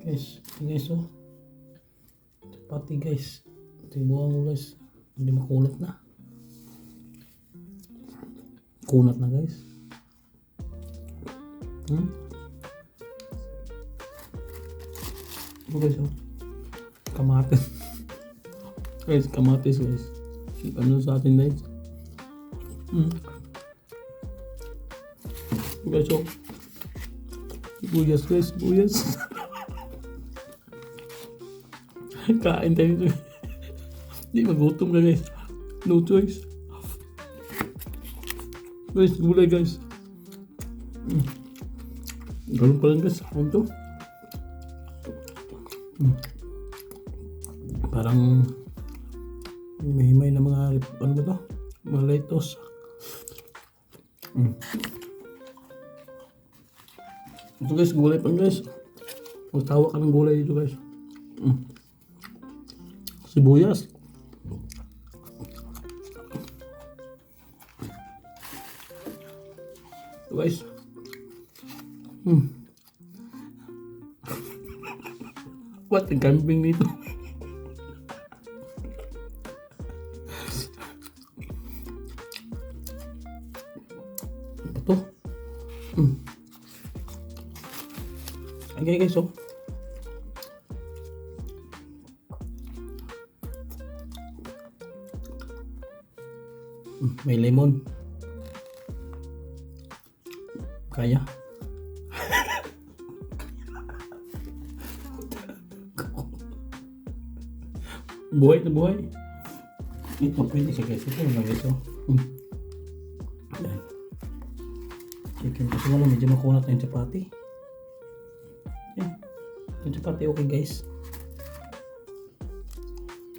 Guys, oh. Chapati guys. Ito yung buwan ko guys. Hindi makulat na. Kunat na guys. Ito guys, oh. Kamatis. Guys, kamatis guys. Ano sa atin guys? Guys, oh. Buyas guys, buyas. Kain tayo guys. Hindi magutom ka guys. No choice. Guys, gulay guys. Galong pa lang guys. Ano to? Parang himay na mga ano ba to? Mga lettuce. Ito guys, gulay pa guys. Magtawa ka ng gulay dito guys. Sibuyas. Ito guys. What the camping nito? Ito. Okay guys, oh. May lemon. Kaya. Buhay na buhay. Ito pwede siya guys. Ito lang guys, oh. Chicken. Kasi wala, medyo makunat na yung chapati. Yung chapati okay guys.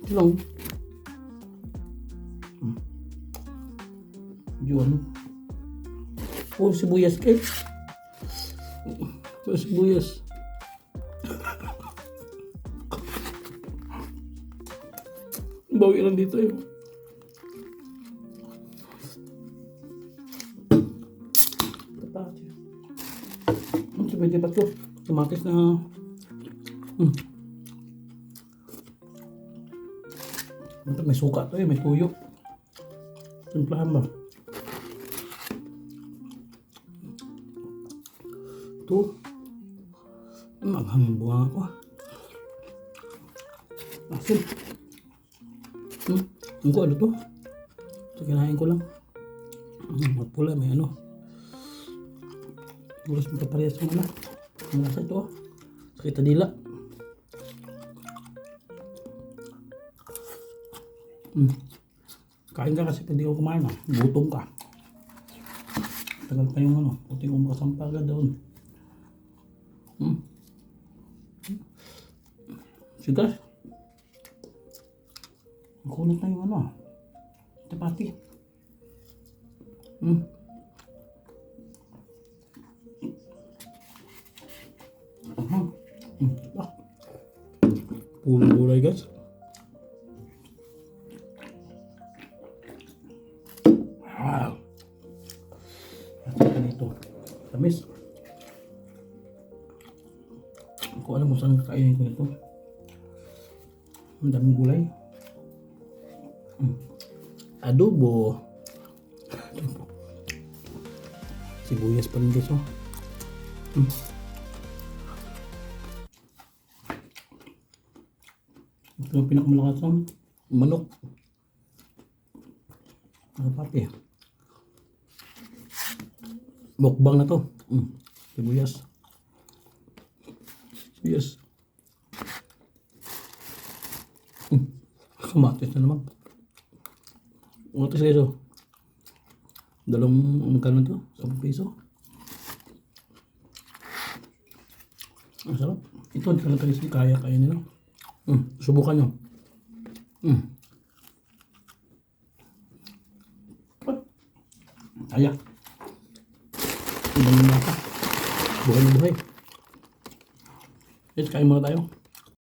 Ito lang. Yun. Oh, sibuyas guys. Oh, sibuyas. Bawi lang dito eh. Pwede ba ito? Kamatis na may suka to eh, may tuyo. Simplahan ba? Ito. Maghangin bunga ako. Asin. Ano to? Ito kinain ko lang. Magpula, may ano. Bulas mo parehas mo na. Ang lasa ito, sakit na dila. Kain ka kasi pag di ko kumain, gutom ka. Tagal pa yung ano, puti kong makasampa ka doon. Sigas. Ang kunat na yung ano, chapati. Puro gulay guys. Wow. At ito, tamis. Hindi ko alam kung saan kakainin ko ito. Ang daming gulay. Adobo. Sibuyas pa rin guys, oh. Ito yung pinakamalakas ng manok. Papi. Mukbang na to. Sibuyas. Sibuyas. Kamatis na naman. Kamatis guys, oh. Dalawang magkano to? 10 piso. Ang sarap. Ito, hindi ka lang kalis kaya nila. Subukan nyo. Kaya. Ibang mata. Buhay na buhay. Yes, kain muna tayo.